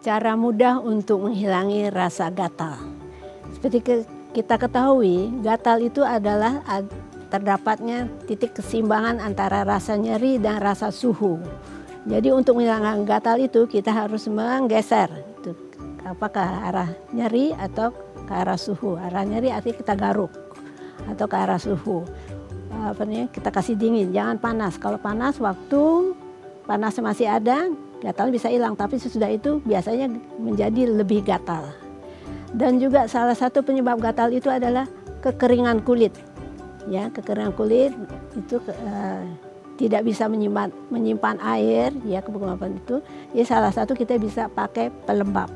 Cara mudah untuk menghilangi rasa gatal. Seperti kita ketahui, gatal itu adalah terdapatnya titik keseimbangan antara rasa nyeri dan rasa suhu. Jadi untuk menghilangkan gatal itu kita harus menggeser, itu apakah arah nyeri atau ke arah suhu. Arah nyeri artinya kita garuk atau ke arah suhu. Kita kasih dingin, jangan panas. Kalau panas, waktu panasnya masih ada, gatal bisa hilang, tapi sesudah itu biasanya menjadi lebih gatal. Dan juga salah satu penyebab gatal itu adalah kekeringan kulit. Ya, kekeringan kulit itu tidak bisa menyimpan air, ya kebutuhan itu. Ya salah satu kita bisa pakai pelembab.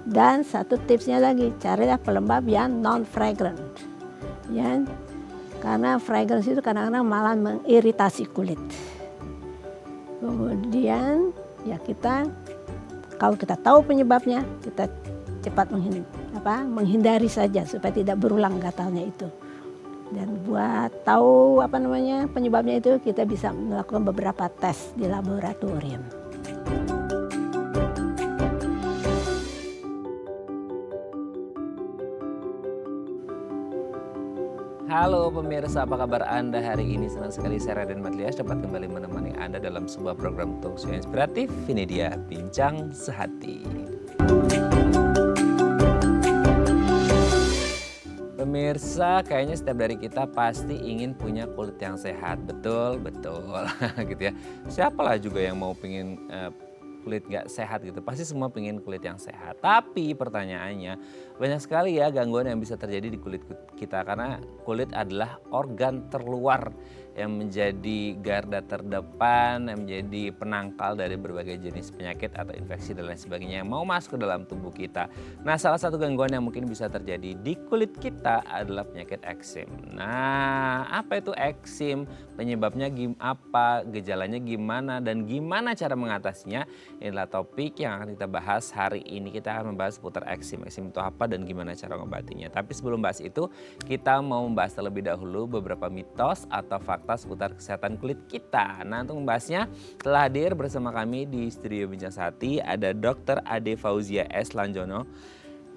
Dan satu tipsnya lagi, carilah pelembab yang non fragrant. Ya, karena fragrance itu kadang-kadang malah mengiritasi kulit. Kemudian ya kalau kita tahu penyebabnya, kita cepat menghindari saja supaya tidak berulang gatalnya itu. Dan buat tahu penyebabnya itu, kita bisa melakukan beberapa tes di laboratorium. Halo pemirsa, apa kabar Anda hari ini? Senang sekali saya Raden Madlias dapat kembali menemani Anda dalam sebuah program talk show inspiratif. Ini dia Bincang Sehati. Pemirsa, kayaknya setiap dari kita pasti ingin punya kulit yang sehat. Betul gitu ya. Siapalah juga yang mau pengen kulit gak sehat gitu. Pasti semua pengen kulit yang sehat. Tapi pertanyaannya, banyak sekali ya gangguan yang bisa terjadi di kulit kita. Karena kulit adalah organ terluar yang menjadi garda terdepan, yang menjadi penangkal dari berbagai jenis penyakit atau infeksi dan lain sebagainya yang mau masuk ke dalam tubuh kita. Nah, salah satu gangguan yang mungkin bisa terjadi di kulit kita adalah penyakit eksim. Nah, apa itu eksim? Penyebabnya apa? Gejalanya gimana? Dan gimana cara mengatasinya? Inilah topik yang akan kita bahas hari ini. Kita akan membahas seputar eksim. Eksim itu apa dan gimana cara mengobatinya. Tapi sebelum bahas itu, kita mau membahas terlebih dahulu beberapa mitos atau fakta seputar kesehatan kulit kita. Nah, untuk membahasnya telah hadir bersama kami di studio Bincang Sehati ada Dr. Ade Fauzia S. Lanjono,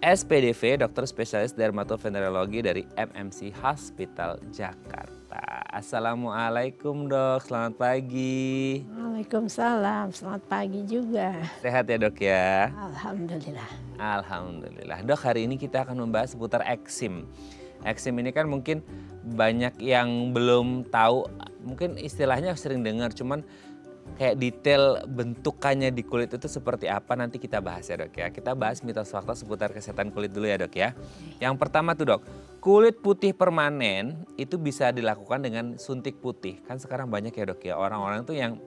SPDV, dokter spesialis dermatovenerologi dari MMC Hospital Jakarta. Assalamualaikum dok, selamat pagi. Waalaikumsalam, selamat pagi juga. Sehat ya dok ya? Alhamdulillah. Alhamdulillah. Dok, hari ini kita akan membahas seputar eksim. Eksim ini kan mungkin banyak yang belum tahu, mungkin istilahnya sering dengar, cuman kayak detail bentukannya di kulit itu seperti apa nanti kita bahas ya dok ya. Kita bahas mitos fakta seputar kesehatan kulit dulu ya dok ya. Yang pertama tuh dok, kulit putih permanen itu bisa dilakukan dengan suntik putih. Kan sekarang banyak ya dok ya orang-orang tuh yang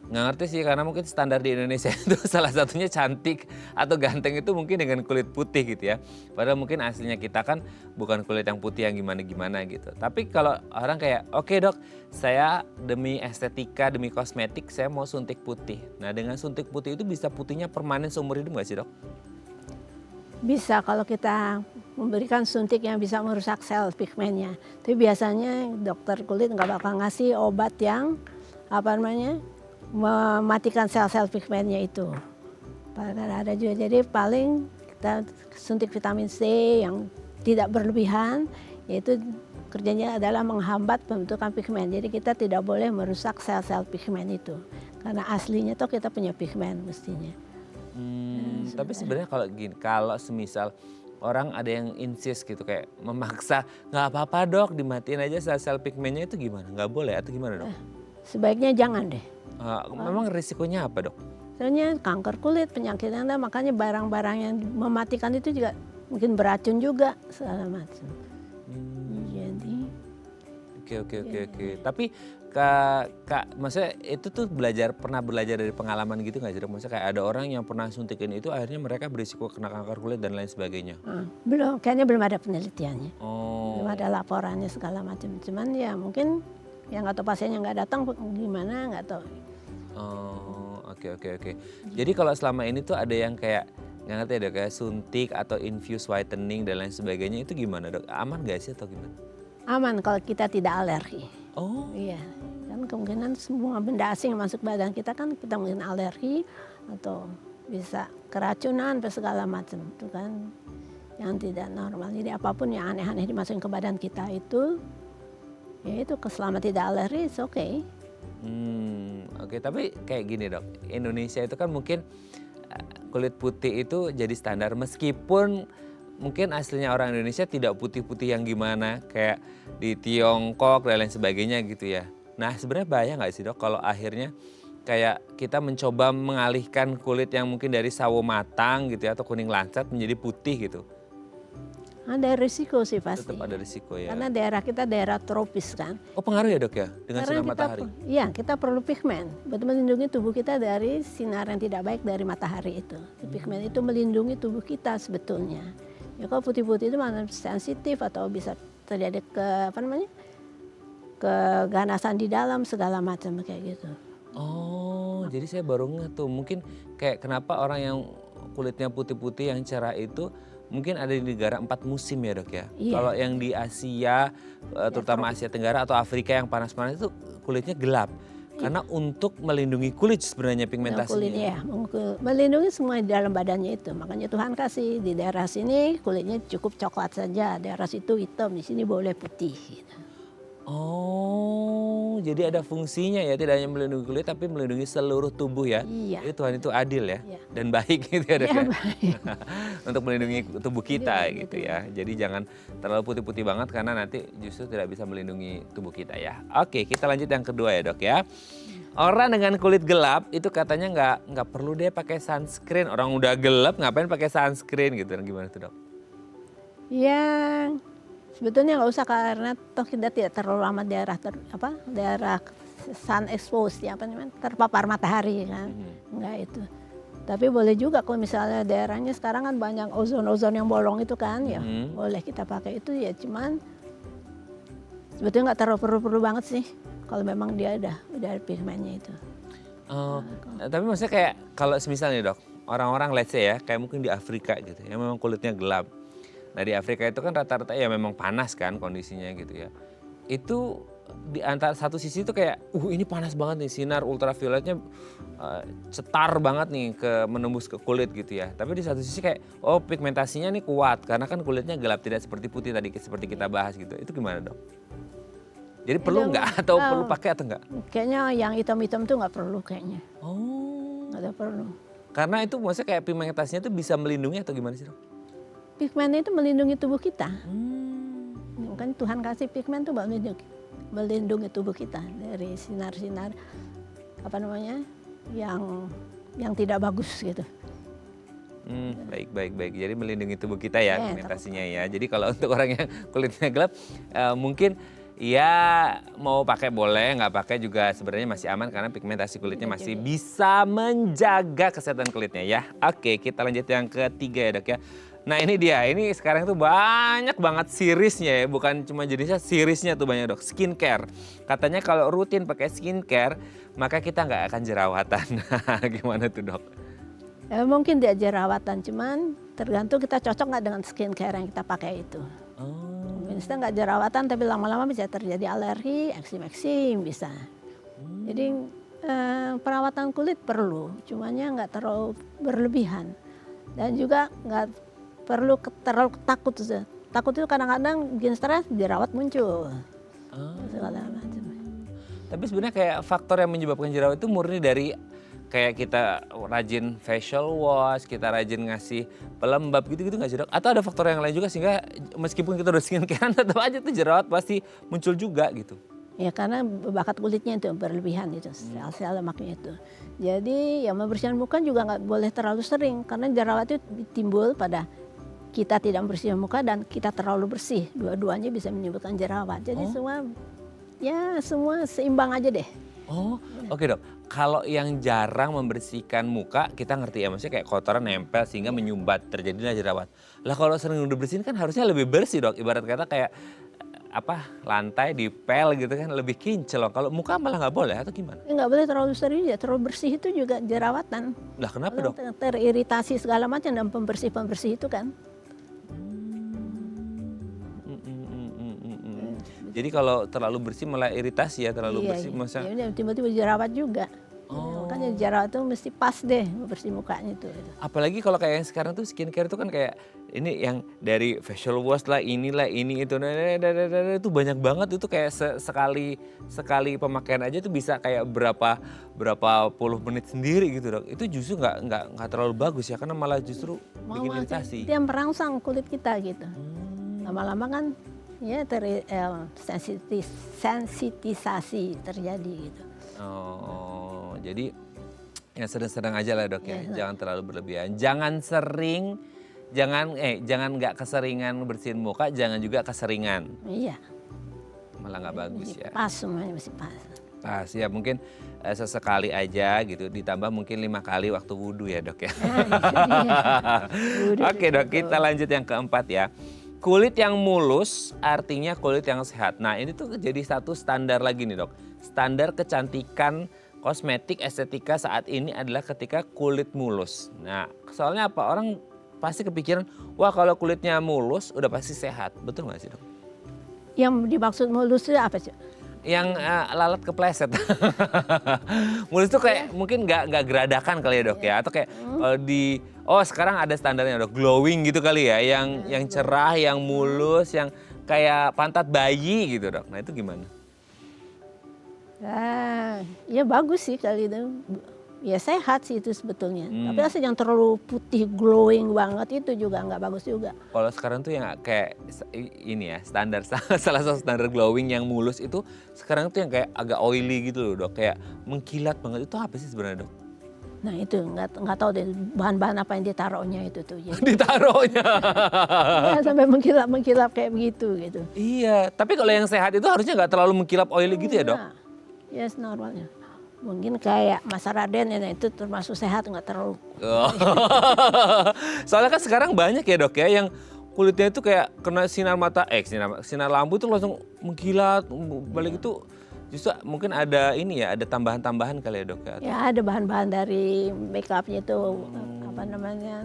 nggak ngerti sih, karena mungkin standar di Indonesia itu salah satunya cantik atau ganteng itu mungkin dengan kulit putih gitu ya. Padahal mungkin aslinya kita kan bukan kulit yang putih yang gimana-gimana gitu. Tapi kalau orang kayak, oke dok, saya demi estetika, demi kosmetik saya mau suntik putih. Nah, dengan suntik putih itu bisa putihnya permanen seumur hidup nggak sih dok? Bisa kalau kita memberikan suntik yang bisa merusak sel pigmennya. Tapi biasanya dokter kulit nggak bakal ngasih obat yang mematikan sel-sel pigmennya itu. Ada juga, jadi paling kita suntik vitamin C yang tidak berlebihan, yaitu kerjanya adalah menghambat pembentukan pigmen. Jadi kita tidak boleh merusak sel-sel pigmen itu, karena aslinya tuh kita punya pigmen mestinya. Tapi sebenarnya kalau semisal orang ada yang insist gitu kayak memaksa, nggak apa-apa dok dimatiin aja sel-sel pigmennya, itu gimana? Nggak boleh atau gimana dok? Sebaiknya jangan deh. Memang risikonya apa dok? Soalnya kanker kulit, penyakit Anda, makanya barang-barang yang mematikan itu juga mungkin beracun juga segala macam. Jadi. Oke. Tapi kak, maksudnya itu tuh pernah belajar dari pengalaman gitu nggak sih dok? Maksudnya kayak ada orang yang pernah suntikin itu akhirnya mereka berisiko kena kanker kulit dan lain sebagainya. Kayaknya belum ada penelitiannya. Oh. Belum ada laporannya segala macam. Cuman ya mungkin yang nggak tahu pasiennya nggak datang gimana nggak tahu. Oh, oke. Jadi kalau selama ini tuh ada yang kayak nggak ngerti ya dok ya, suntik atau infuse whitening dan lain sebagainya, itu gimana dok? Aman gak sih atau gimana? Aman kalau kita tidak alergi. Oh. Iya, kan kemungkinan semua benda asing yang masuk badan kita kan kita mungkin alergi atau bisa keracunan, segala macam itu kan yang tidak normal. Jadi apapun yang aneh-aneh dimasukin ke badan kita itu, ya itu selama tidak alergi, oke. Oke, tapi kayak gini dok, Indonesia itu kan mungkin kulit putih itu jadi standar meskipun mungkin aslinya orang Indonesia tidak putih-putih yang gimana kayak di Tiongkok dan lain sebagainya gitu ya. Nah sebenarnya bahaya nggak sih dok kalau akhirnya kayak kita mencoba mengalihkan kulit yang mungkin dari sawo matang gitu ya atau kuning lancat menjadi putih gitu. Ada risiko sih pasti. Tetap ada risiko ya. Karena daerah kita daerah tropis kan. Oh pengaruh ya dok ya dengan sinar matahari? Iya, kita perlu pigmen. Betul melindungi tubuh kita dari sinar yang tidak baik dari matahari itu. Pigmen itu melindungi tubuh kita sebetulnya. Ya kalau putih-putih itu mana sensitif atau bisa terjadi keganasan di dalam segala macam kayak gitu. Oh, jadi saya baru ngeh tuh mungkin kayak kenapa orang yang kulitnya putih-putih yang cerah itu mungkin ada di negara 4 musim ya dok ya. Iya. Kalau yang di Asia, terutama Asia Tenggara atau Afrika yang panas-panas itu kulitnya gelap. Karena untuk melindungi kulit sebenarnya pigmentasinya. Kulitnya melindungi semua di dalam badannya itu. Makanya Tuhan kasih di daerah sini kulitnya cukup coklat saja, daerah situ hitam, di sini boleh putih. Gitu. Oh, jadi ada fungsinya ya, tidak hanya melindungi kulit tapi melindungi seluruh tubuh ya. Iya. Jadi Tuhan itu adil ya, Iya. dan baik gitu ya dok Iya, ya. baik. Untuk melindungi tubuh kita Iya, gitu betul. ya. Jadi jangan terlalu putih-putih banget karena nanti justru tidak bisa melindungi tubuh kita ya. Oke, kita lanjut yang kedua ya dok ya. Orang dengan kulit gelap itu katanya nggak perlu deh pakai sunscreen. Orang udah gelap ngapain pakai sunscreen gitu? Gimana tuh dok? Ya, sebetulnya nggak usah karena toh kita tidak terlalu lama daerah sun exposed ya terpapar matahari kan, nggak itu. Tapi boleh juga kalau misalnya daerahnya sekarang kan banyak ozon yang bolong itu kan, ya boleh kita pakai itu ya. Cuman sebetulnya nggak terlalu perlu banget sih kalau memang dia udah ada pigmennya itu. Oh, tapi maksudnya kayak kalau misalnya dok, orang-orang let's say ya, kayak mungkin di Afrika gitu, yang memang kulitnya gelap. Nah di Afrika itu kan rata-rata ya memang panas kan kondisinya gitu ya. Itu di antara satu sisi itu kayak, ini panas banget nih, sinar ultravioletnya cetar banget nih menembus ke kulit gitu ya. Tapi di satu sisi kayak, oh pigmentasinya nih kuat karena kan kulitnya gelap tidak seperti putih tadi seperti kita bahas gitu. Itu gimana dok? Jadi perlu nggak atau perlu pakai atau nggak? Kayaknya yang hitam-hitam tuh nggak perlu kayaknya. Oh. Nggak ada perlu. Karena itu maksudnya kayak pigmentasinya itu bisa melindungi atau gimana sih dok? Pigmen itu melindungi tubuh kita. Kan Tuhan kasih pigmen tuh melindungi tubuh kita dari sinar-sinar yang tidak bagus gitu. Baik. Jadi melindungi tubuh kita ya pigmentasinya ya. Jadi kalau untuk orang yang kulitnya gelap mungkin ya mau pakai boleh, nggak pakai juga sebenarnya masih aman karena pigmentasi kulitnya masih bisa menjaga kesehatan kulitnya ya. Oke, kita lanjut yang ketiga ya dok ya. Nah ini dia, ini sekarang tuh banyak banget seriesnya ya, bukan cuma jenisnya, seriesnya tuh banyak dok. Skincare, katanya kalau rutin pakai skincare maka kita nggak akan jerawatan. Gimana tuh dok? Ya, mungkin dia jerawatan, cuman tergantung kita cocok nggak dengan skincare yang kita pakai itu. Bisa nggak jerawatan tapi lama-lama bisa terjadi alergi, eksim bisa. Jadi perawatan kulit perlu, cumannya nggak terlalu berlebihan. Dan juga nggak perlu terlalu takut. Takut itu kadang-kadang bikin stres, jerawat muncul. Segala macam. Tapi sebenarnya kayak faktor yang menyebabkan jerawat itu murni dari kayak kita rajin facial wash, kita rajin ngasih pelembab gitu-gitu nggak sih dok? Atau ada faktor yang lain juga sehingga meskipun kita udah skincare tetap aja tuh jerawat pasti muncul juga gitu? Ya karena bakat kulitnya itu berlebihan itu, sel-sel lemaknya itu. Jadi ya membersihkan muka juga nggak boleh terlalu sering karena jerawat itu timbul pada kita tidak membersihkan muka dan kita terlalu bersih. Dua-duanya bisa menimbulkan jerawat. Jadi semua seimbang aja deh. Oh, oke dok. Kalau yang jarang membersihkan muka, kita ngerti ya, maksudnya kayak kotoran nempel sehingga menyumbat, terjadilah jerawat. Lah kalau sering udah bersihin kan harusnya lebih bersih dok. Ibarat kata kayak lantai dipel gitu kan lebih kinclong. Kalau muka malah nggak boleh atau gimana? Nggak boleh terlalu sering ya, terlalu bersih itu juga jerawatan. Lah kenapa dok? Teriritasi segala macam dan pembersih itu kan. Jadi kalau terlalu bersih malah iritasi ya, terlalu bersih masa. Iya, tiba-tiba jerawat juga. Makanya jerawat itu mesti pas deh bersih mukanya itu. Apalagi kalau kayak yang sekarang tuh skincare itu kan kayak ini yang dari facial wash lah, inilah, ini itu, itu banyak banget itu kayak sekali pemakaian aja tuh bisa kayak berapa puluh menit sendiri gitu dok. Itu justru nggak terlalu bagus ya karena malah justru bikin iritasi. Dia merangsang kulit kita gitu. Lama-lama kan ya sensitisasi terjadi gitu. Oh, jadi yang sedang-sedang aja lah dok ya, jangan terlalu berlebihan. Jangan nggak keseringan bersihin muka, jangan juga keseringan. Iya. Malah nggak bagus ya. Pas semuanya mesti pas. Pas ya mungkin sesekali aja gitu, ditambah mungkin 5 kali waktu wudhu ya dok ya. Oke dok, kita lanjut yang keempat ya. Kulit yang mulus artinya kulit yang sehat. Nah ini tuh jadi satu standar lagi nih dok. Standar kecantikan kosmetik estetika saat ini adalah ketika kulit mulus. Nah soalnya apa? Orang pasti kepikiran, wah kalau kulitnya mulus udah pasti sehat. Betul nggak sih dok? Yang dimaksud mulus itu apa sih? Yang lalat kepleset. Mulus tuh kayak mungkin nggak geradakan kali ya dok ya. Atau kayak sekarang ada standarnya dok, glowing gitu kali ya. Yang cerah, yang mulus, yang kayak pantat bayi gitu dok. Nah itu gimana? Ya bagus sih kali itu. Ya sehat sih itu sebetulnya. Tapi asal yang terlalu putih glowing banget itu juga nggak bagus juga. Kalau sekarang tuh yang kayak ini ya standar salah satu standar glowing yang mulus itu sekarang tuh yang kayak agak oily gitu loh dok. Kayak mengkilat banget, itu apa sih sebenarnya dok? Nah itu nggak tahu deh bahan-bahan apa yang ditaruhnya itu tuh. Ditaruhnya. Ya, sampai mengkilap kayak begitu gitu. Iya, tapi kalau yang sehat itu harusnya nggak terlalu mengkilap oily gitu ya dok? Yes normalnya. Mungkin kayak Mas Raden ya, itu termasuk sehat nggak terlalu. Soalnya kan sekarang banyak ya dok ya yang kulitnya itu kayak kena sinar sinar lampu itu langsung mengkilat. Balik itu justru mungkin ada ini ya, ada tambahan-tambahan kali ya dok ya? Ya ada bahan-bahan dari make upnya itu apa namanya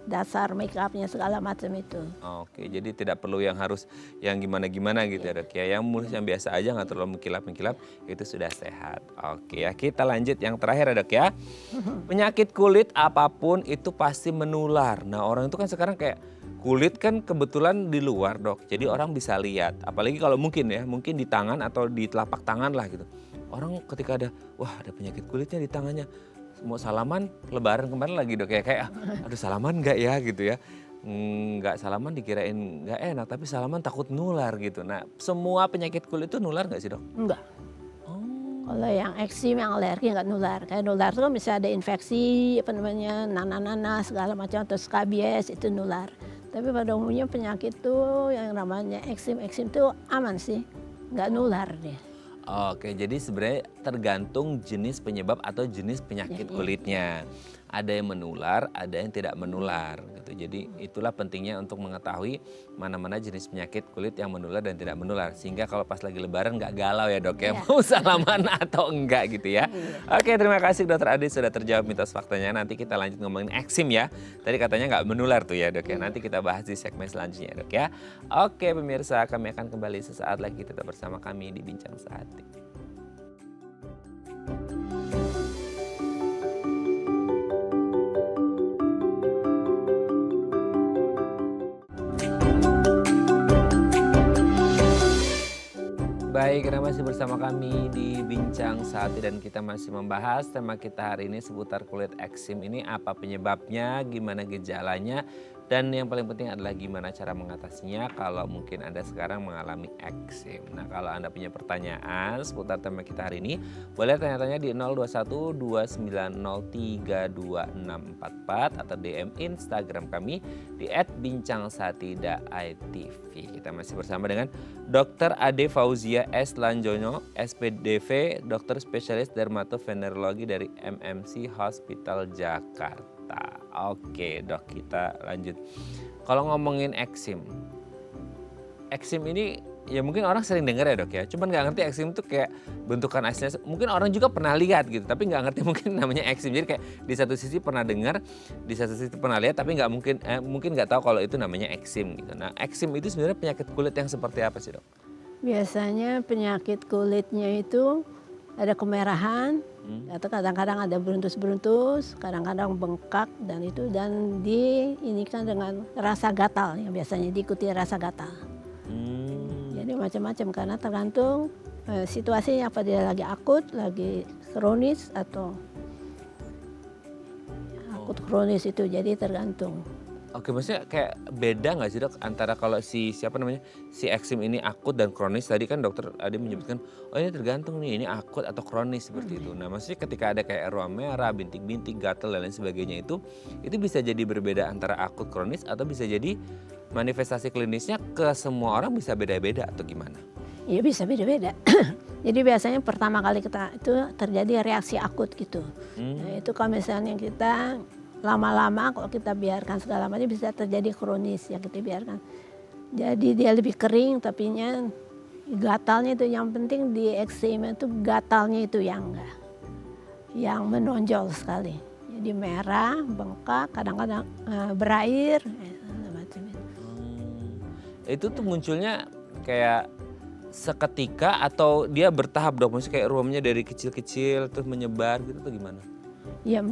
dasar make upnya segala macam itu. Oke, jadi tidak perlu yang harus yang gimana-gimana gitu ya dok ya. Yang mulus yang biasa aja nggak terlalu mengkilap-mengkilap itu sudah sehat. Oke ya, kita lanjut yang terakhir ya dok ya. Penyakit kulit apapun itu pasti menular. Nah orang itu kan sekarang kayak kulit kan kebetulan di luar dok. Jadi orang bisa lihat. Apalagi kalau mungkin di tangan atau di telapak tangan lah gitu. Orang ketika ada penyakit kulitnya di tangannya. Mau salaman, lebaran kemarin lagi dok ya kayak aduh salaman nggak ya gitu ya. Nggak salaman dikirain nggak enak tapi salaman takut nular gitu. Nah semua penyakit kulit itu nular nggak sih dok? Enggak. Kalau yang eksim, yang alergi nggak nular. Kayak nular itu kan bisa ada infeksi nanas segala macam atau skabies itu nular. Tapi pada umumnya penyakit tuh yang namanya eksim tuh aman sih, nggak nular dia. Oke, jadi sebenarnya tergantung jenis penyebab atau jenis penyakit kulitnya. Ada yang menular, ada yang tidak menular gitu. Jadi itulah pentingnya untuk mengetahui mana-mana jenis penyakit kulit yang menular dan tidak menular. Sehingga kalau pas lagi lebaran nggak galau ya dok ya, mau salaman atau enggak gitu ya. Oke, terima kasih dokter Ade sudah terjawab mitos faktanya. Nanti kita lanjut ngomongin eksim ya. Tadi katanya nggak menular tuh ya dok ya. Nanti kita bahas di segmen selanjutnya dok ya. Oke pemirsa, kami akan kembali sesaat lagi tetap bersama kami di Bincang Sehati. Baik, Anda masih bersama kami di Bincang Sehati dan kita masih membahas tema kita hari ini seputar kulit eksim ini, apa penyebabnya, gimana gejalanya, dan yang paling penting adalah gimana cara mengatasinya kalau mungkin Anda sekarang mengalami eksim. Nah, kalau Anda punya pertanyaan seputar tema kita hari ini, boleh tanya-tanya di 02129032644 atau DM Instagram kami di @bincangsehati.itv. Kita masih bersama dengan Dr. Ade Fauzia S. Lanjono, SPDV, dokter spesialis dermatovenerologi dari MMC Hospital Jakarta. Oke dok, kita lanjut. Kalau ngomongin eksim ini ya mungkin orang sering dengar ya dok ya. Cuman nggak ngerti eksim itu kayak bentukan aslinya. Mungkin orang juga pernah lihat gitu, tapi nggak ngerti mungkin namanya eksim. Jadi kayak di satu sisi pernah dengar, di satu sisi pernah lihat, tapi nggak mungkin nggak tahu kalau itu namanya eksim gitu. Nah eksim itu sebenarnya penyakit kulit yang seperti apa sih dok? Biasanya penyakit kulitnya itu ada kemerahan, Atau kadang-kadang ada beruntus-beruntus, kadang-kadang bengkak dan diinikan dengan rasa gatal yang biasanya diikuti rasa gatal. Jadi macam-macam karena tergantung situasinya, apa dia lagi akut, lagi kronis atau akut kronis itu, jadi tergantung. Oke, maksudnya kayak beda nggak sih dok antara kalau si eksim ini akut dan kronis? Tadi kan dokter Ade menyebutkan, oh ini tergantung nih, ini akut atau kronis seperti itu. Nah maksudnya ketika ada kayak ruam merah, bintik-bintik, gatal dan lain sebagainya itu bisa jadi berbeda antara akut kronis atau bisa jadi manifestasi klinisnya ke semua orang bisa beda-beda atau gimana? Iya bisa beda-beda. Jadi biasanya pertama kali kita itu terjadi reaksi akut gitu. Nah, itu kalau misalnya kita lama-lama kalau kita biarkan segala macam bisa terjadi kronis yang kita biarkan. Jadi dia lebih kering tapinya gatalnya itu yang penting di eksem itu gatalnya itu yang menonjol sekali. Jadi merah, bengkak, kadang-kadang berair, macam itu. Itu tuh munculnya kayak seketika atau dia bertahap dok? Maksudnya kayak ruamnya dari kecil-kecil terus menyebar gitu atau gimana? Ya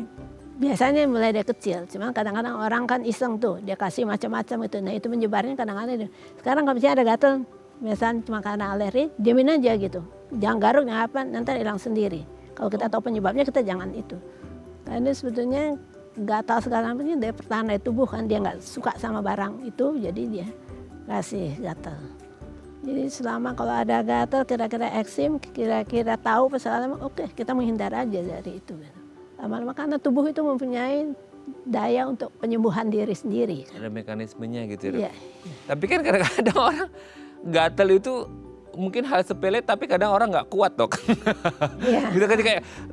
biasanya mulai dari kecil, cuman kadang-kadang orang kan iseng tuh, dia kasih macam-macam itu. Nah itu menyebarnya kadang-kadang. Sekarang kalau misalnya ada gatal, misalnya cuma karena alergi, diamin aja gitu. Jangan garuk, jangan apa, nanti hilang sendiri. Kalau kita tahu penyebabnya kita jangan itu. Karena sebetulnya gatal segala macamnya dari pertahanan tubuh kan, dia nggak suka sama barang itu, jadi dia kasih gatal. Jadi selama kalau ada gatal, kira-kira eksim, kira-kira tahu persoalan, oke kita menghindar aja dari itu. Lama-lama karena tubuh itu mempunyai daya untuk penyembuhan diri sendiri. Ada mekanismenya gitu ya dok? Iya. Tapi kan kadang-kadang orang gatal itu mungkin hal sepele tapi kadang orang nggak kuat dok. Iya. Gitu kan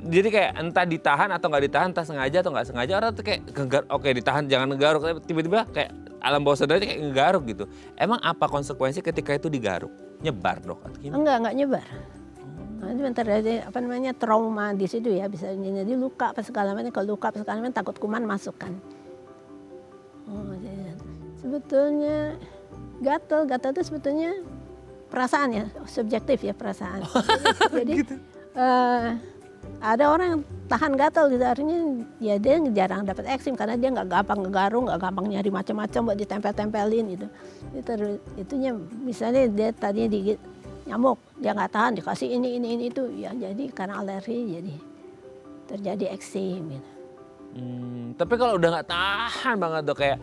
jadi kayak entah ditahan atau nggak ditahan, entah sengaja atau nggak sengaja orang tuh kayak oke ditahan jangan ngegaruk, tiba-tiba kayak alam bawah sadarnya kayak ngegaruk gitu. Emang apa konsekuensi ketika itu digaruk? Nyebar dok atau gimana? Enggak nyebar. Nah, itu terjadi trauma di situ ya, bisa jadi luka apa segala macam. Kalau luka apa segala macam takut kuman masuk kan. Sebetulnya gatal itu sebetulnya perasaan ya, subjektif ya perasaan. Jadi gitu. Ada orang yang tahan gatal gitu, artinya ya dia jarang dapat eksim karena dia nggak gampang ngegarung, nggak gampang nyari macam-macam buat ditempel-tempelin gitu. Itunya misalnya dia tadinya digigit nyamuk, dia nggak tahan dikasih ini itu ya, jadi karena alergi jadi terjadi eksim gitu. Tapi kalau udah nggak tahan banget dok, kayak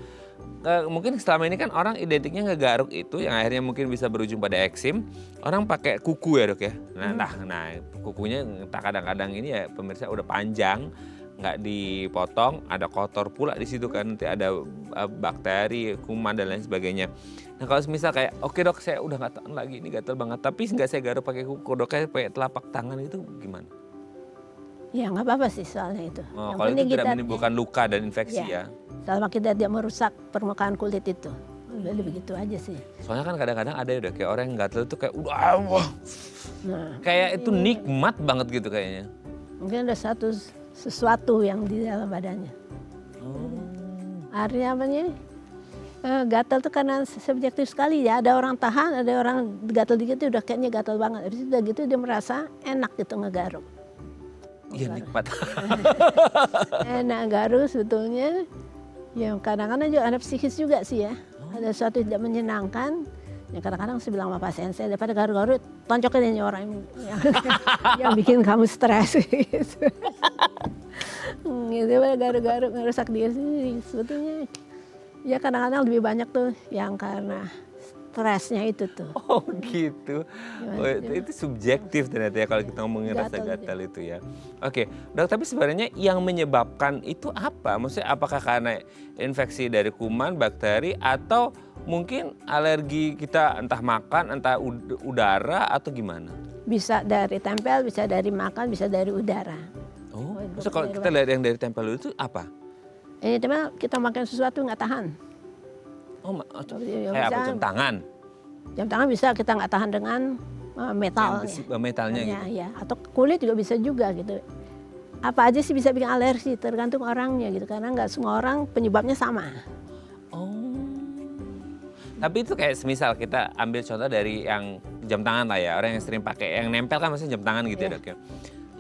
mungkin selama ini kan orang identiknya ngegaruk itu yang akhirnya mungkin bisa berujung pada eksim, orang pakai kuku ya dok ya. Nah kukunya entah kadang-kadang ini ya pemirsa udah panjang, nggak dipotong, ada kotor pula di situ kan, nanti ada bakteri, kuman dan lain sebagainya. Nah kalau misal kayak oke dok saya udah nggak tahan lagi ini gatal banget, tapi nggak saya garuk pakai kuku, dok kayak pakai telapak tangan itu gimana? Ya nggak apa-apa sih soalnya itu. Oh, kalau itu tidak menimbulkan luka dan infeksi ya? Selama kita tidak merusak permukaan kulit itu, udah begitu aja sih. Soalnya kan kadang-kadang ada ya kayak orang yang gatal itu kayak udah kayak itu nikmat banget gitu kayaknya. Mungkin ada sesuatu yang di dalam badannya. Artinya apa nih? Gatal tuh karena subjektif sekali ya. Ada orang tahan, ada orang gatal dikit udah kayaknya gatal banget. Habis itu udah gitu dia merasa enak gitu ngegaruk. Iya nikmat. Enak garuk sebetulnya. Ya kadang-kadang juga ada psikis juga sih ya. Ada sesuatu tidak menyenangkan. Ya kadang-kadang saya bilang sama pasien saya, daripada garuk-garuk toncokin ini orang yang bikin kamu stres gitu. Gitu garuk-garuk ngerusak diri sendiri. Sebetulnya ya kadang-kadang lebih banyak tuh yang karena stresnya itu tuh. Oh gitu. Oh, itu subjektif ternyata ya kalau kita ngomongin rasa gatal itu ya. Oke, dok tapi sebenarnya yang menyebabkan itu apa? Maksudnya apakah karena infeksi dari kuman, bakteri, atau mungkin alergi kita entah makan, entah udara atau gimana? Bisa dari tempel, bisa dari makan, bisa dari udara. Oh, maksudnya kalau kita lihat yang dari tempel itu apa? Ini teman kita makan sesuatu nggak tahan. Oh, kayak apa jam tangan? Jam tangan bisa kita nggak tahan dengan metalnya. Metalnya gitu? Ya, atau kulit juga bisa juga gitu. Apa aja sih bisa bikin alergi, tergantung orangnya gitu. Karena nggak semua orang penyebabnya sama. Oh. Tapi itu kayak semisal kita ambil contoh dari yang jam tangan lah ya. Orang yang sering pakai, yang nempel kan maksudnya jam tangan gitu ya dok ya.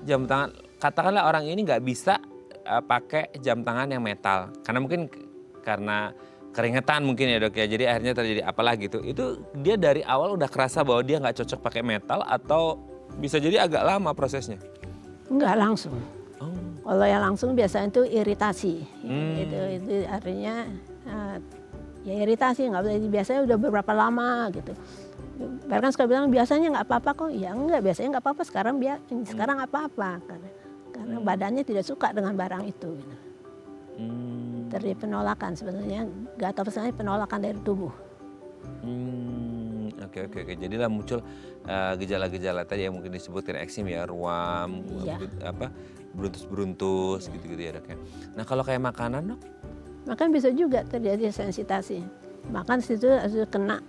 Jam tangan katakanlah orang ini nggak bisa pakai jam tangan yang metal karena mungkin karena keringetan mungkin ya dok ya, jadi akhirnya terjadi apalah gitu. Itu dia dari awal udah kerasa bahwa dia nggak cocok pakai metal atau bisa jadi agak lama prosesnya? Enggak langsung. Oh. Kalau yang langsung biasanya itu iritasi. Itu artinya ya iritasi, nggak boleh, biasanya udah beberapa lama gitu. Bahkan suka bilang biasanya nggak apa-apa kok. Ya enggak, biasanya nggak apa-apa, sekarang sekarang apa-apa karena badannya tidak suka dengan barang itu. Gitu. Terjadi penolakan sebenarnya, gatal sebenarnya penolakan dari tubuh. Oke. Jadilah muncul gejala-gejala tadi yang mungkin disebutkan eksim ya, ruam, beruntus-beruntus gitu-gitu ya dok ya. Nah kalau kayak makanan dok? Makan bisa juga terjadi sensitasi. Makan situ kena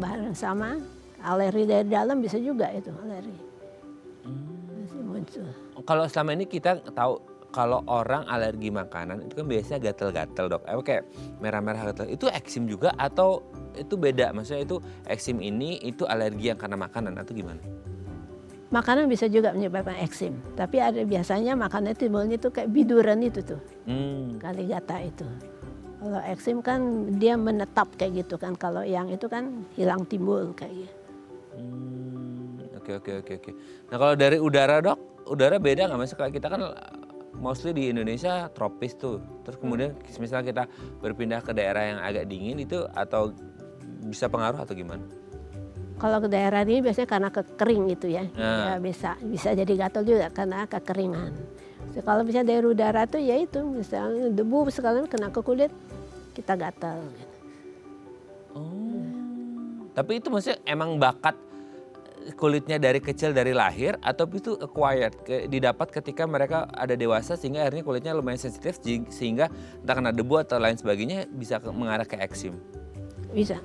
bahan sama, alergi dari dalam bisa juga itu alergi. Masih muncul. Kalau selama ini kita tahu kalau orang alergi makanan itu kan biasanya gatel-gatel dok. Kayak merah-merah gatel. Itu eksim juga atau itu beda? Maksudnya itu eksim ini itu alergi yang karena makanan atau gimana? Makanan bisa juga menyebabkan eksim. Tapi ada biasanya makanan timbulnya itu kayak biduran itu tuh. Kaligata itu. Kalau eksim kan dia menetap kayak gitu kan. Kalau yang itu kan hilang timbul kayak gitu. Oke. Nah kalau dari udara dok, udara beda nggak? Maksudnya kita kan mostly di Indonesia tropis tuh. Terus kemudian misalnya kita berpindah ke daerah yang agak dingin itu atau bisa pengaruh atau gimana? Kalau ke daerah ini biasanya karena kekering gitu ya. Ya bisa jadi gatal juga karena kekeringan. So, kalau misalnya dari udara tuh ya itu misalnya debu sekalian kena ke kulit kita gatal. Gitu. Tapi itu maksudnya emang bakat kulitnya dari kecil dari lahir atau itu acquired didapat ketika mereka ada dewasa sehingga akhirnya kulitnya lumayan sensitif sehingga entah kena debu atau lain sebagainya bisa mengarah ke eksim? Bisa.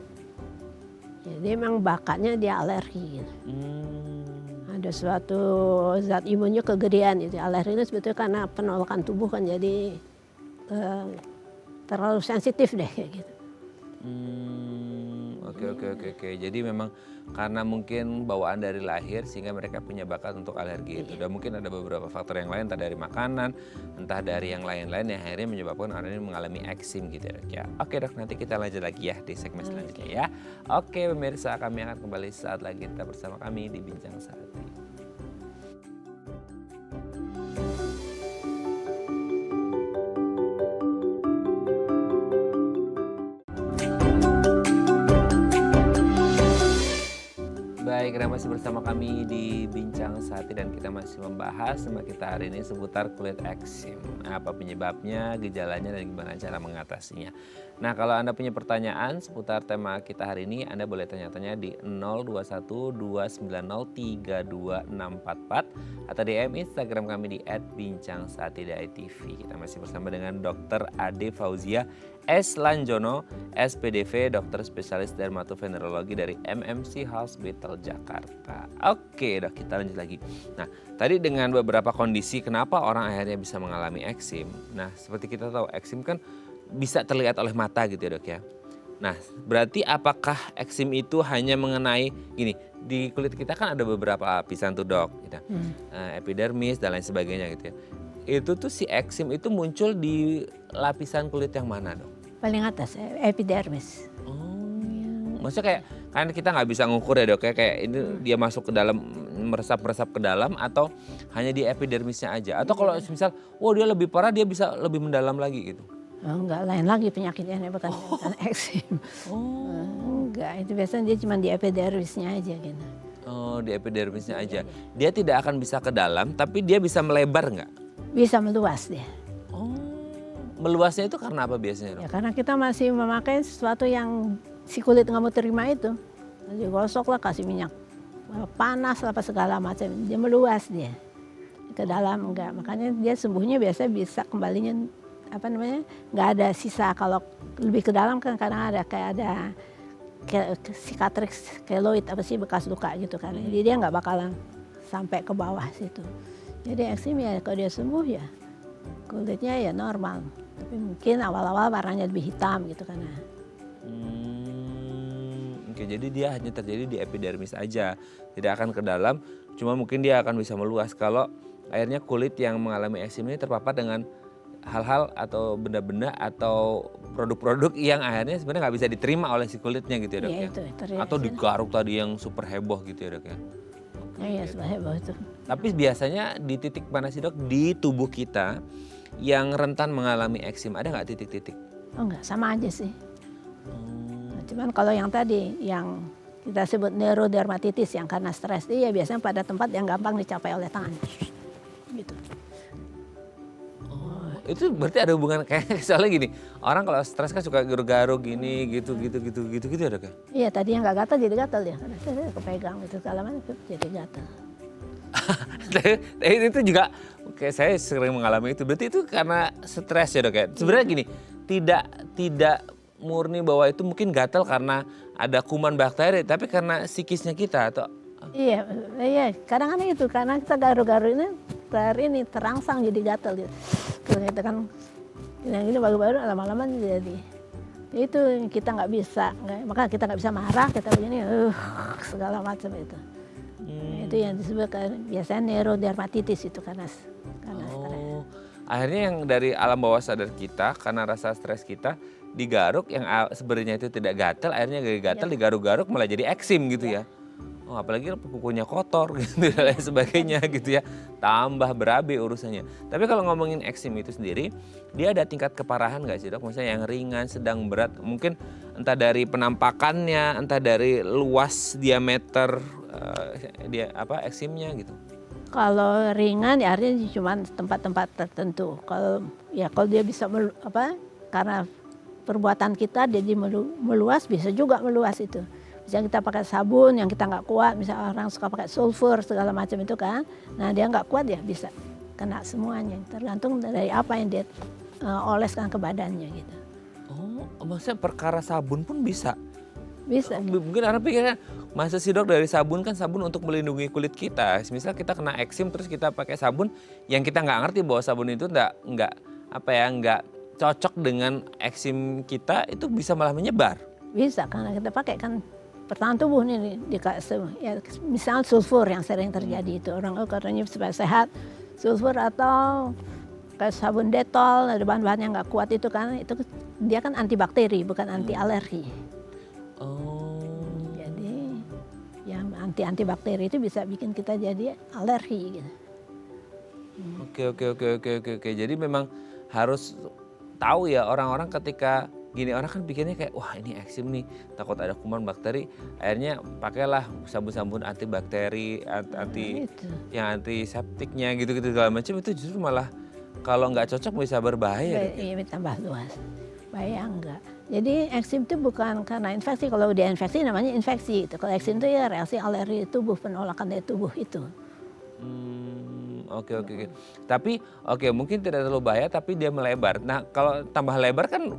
Jadi memang bakatnya dia alergi. Gitu. Ada suatu zat imunnya kegedean itu. Alergi itu sebetulnya karena penolakan tubuh kan jadi terlalu sensitif deh kayak gitu. Oke. Jadi memang karena mungkin bawaan dari lahir sehingga mereka punya bakat untuk alergi itu. Dan mungkin ada beberapa faktor yang lain, entah dari makanan, entah dari yang lain-lain yang akhirnya menyebabkan orang ini mengalami eksim gitu ya dok ya. Oke dok, nanti kita lanjut lagi ya di segmen selanjutnya ya. Oke pemirsa, kami akan kembali saat lagi tetap bersama kami di Bincang Sehati. Baik, Anda masih bersama kami di Bincang Sehati dan kita masih membahas sama kita hari ini seputar kulit eksim. Apa penyebabnya, gejalanya, dan gimana cara mengatasinya. Nah, kalau Anda punya pertanyaan seputar tema kita hari ini, Anda boleh tanya-tanya di 0212903244 atau DM Instagram kami di @bincangsahatidai.tv. Kita masih bersama dengan Dr. Ade Fauzia S. Lanjono, SPDV, dokter spesialis dermatovenerologi dari MMC Hospital Jakarta. Oke dok, kita lanjut lagi. Nah, tadi dengan beberapa kondisi kenapa orang akhirnya bisa mengalami eksim. Nah, seperti kita tahu eksim kan bisa terlihat oleh mata gitu ya dok ya. Nah, berarti apakah eksim itu hanya mengenai gini, di kulit kita kan ada beberapa lapisan tuh dok, gitu. Epidermis dan lain sebagainya gitu ya. Itu tuh si eksim itu muncul di lapisan kulit yang mana dok? Paling atas, epidermis. Maksudnya kayak kan kita nggak bisa ngukur ya dok ya, kayak ini dia masuk ke dalam meresap ke dalam atau hanya di epidermisnya aja, atau kalau misal dia lebih parah dia bisa lebih mendalam lagi gitu? Enggak, lain lagi penyakitnya bukan eksim. Enggak, itu biasanya dia cuma di epidermisnya aja gitu. Oh, di epidermisnya aja. Dia tidak akan bisa ke dalam tapi dia bisa melebar nggak? Bisa meluas dia. Meluasnya itu karena apa biasanya dok? Ya karena kita masih memakai sesuatu yang si kulit nggak mau terima itu. Digosok lah, kasih minyak panas apa segala macam, dia meluas dia ke dalam enggak. Makanya dia sembuhnya biasa bisa kembalinya nggak ada sisa. Kalau lebih ke dalam kan karena ada cicatrix keloid bekas luka gitu kan. Jadi dia nggak bakalan sampai ke bawah situ. Jadi eksim ya kalau dia sembuh ya kulitnya ya normal. Tapi mungkin awal-awal warnanya lebih hitam gitu kan. Oke, jadi dia hanya terjadi di epidermis aja, tidak akan ke dalam. Cuma mungkin dia akan bisa meluas kalau akhirnya kulit yang mengalami eksim ini terpapar dengan hal-hal atau benda-benda atau produk-produk yang akhirnya sebenarnya nggak bisa diterima oleh si kulitnya gitu ya dok Iya ya? itu Atau digaruk tadi yang super heboh gitu ya dok ya? Iya heboh itu. Tapi biasanya di titik mana sih dok di tubuh kita yang rentan mengalami eksim, ada nggak titik-titik? Oh enggak, sama aja sih. Cuman kalau yang tadi, yang kita sebut neurodermatitis yang karena stres, iya biasanya pada tempat yang gampang dicapai oleh tangan. Gitu. Itu berarti ada hubungan kayak soalnya gini, orang kalau stres kan suka garuk-garuk gini gitu ya dok ya? Iya tadi yang nggak gatal jadi gatal ya, karena saya kepegang gitu segala macam jadi gatal. Tapi itu juga kayak saya sering mengalami itu. Berarti itu karena stres ya dok ya. Sebenarnya gini, tidak murni bahwa itu mungkin gatal karena ada kuman bakteri, tapi karena psikisnya kita atau Iya, kadang-kadang itu karena kita garuk-garuk ini terangsang jadi gatal gitu. Kalau kita kan yang ini baru-baru lama-lama jadi itu kita nggak bisa, maka kita nggak bisa marah, kita begini segala macam itu. Itu yang disebut biasanya neurodermatitis itu karena stres. Akhirnya yang dari alam bawah sadar kita karena rasa stres kita digaruk yang sebenarnya itu tidak gatal, akhirnya gatal digaruk-garuk malah jadi eksim gitu ya. Oh, apalagi kukunya kotor gitu dan lain sebagainya gitu ya. Tambah berabe urusannya. Tapi kalau ngomongin eksim itu sendiri, dia ada tingkat keparahan nggak sih dok? Misalnya yang ringan, sedang, berat, mungkin entah dari penampakannya, entah dari luas diameter eksimnya gitu. Kalau ringan ya artinya cuma tempat-tempat tertentu. Kalau dia bisa karena perbuatan kita jadi meluas, bisa juga meluas itu. Misalnya kita pakai sabun yang kita nggak kuat, misalnya orang suka pakai sulfur segala macam itu kan, nah dia nggak kuat ya bisa kena semuanya. Tergantung dari apa yang dia oleskan ke badannya gitu. Oh, maksudnya perkara sabun pun bisa? Bisa. Mungkin orang pikirnya, masa sih dok dari sabun kan sabun untuk melindungi kulit kita. Misal kita kena eksim terus kita pakai sabun yang kita nggak ngerti bahwa sabun itu nggak cocok dengan eksim kita, itu bisa malah menyebar. Bisa karena kita pakai kan pertahanan tubuh nih ya, misal sulfur yang sering terjadi itu orang katanya supaya sehat sulfur atau kayak sabun detol ada bahan-bahan yang nggak kuat itu kan itu dia kan antibakteri bukan anti alergi. Jadi yang antibakteri itu bisa bikin kita jadi alergi gitu. Oke. Jadi memang harus tahu ya orang-orang ketika gini, orang kan pikirnya kayak wah ini eksim nih, takut ada kuman bakteri, akhirnya pakailah sabun-sabun antibakteri, yang antiseptiknya gitu-gitu segala macam, itu justru malah kalau nggak cocok bisa berbahaya. Iya tambah luas, bahaya enggak. Jadi eksim itu bukan karena infeksi, kalau dia infeksi namanya infeksi. Kalau eksim itu ya reaksi alergi tubuh, penolakan dari tubuh itu. Oke. Tapi mungkin tidak terlalu bahaya tapi dia melebar. Nah kalau tambah lebar kan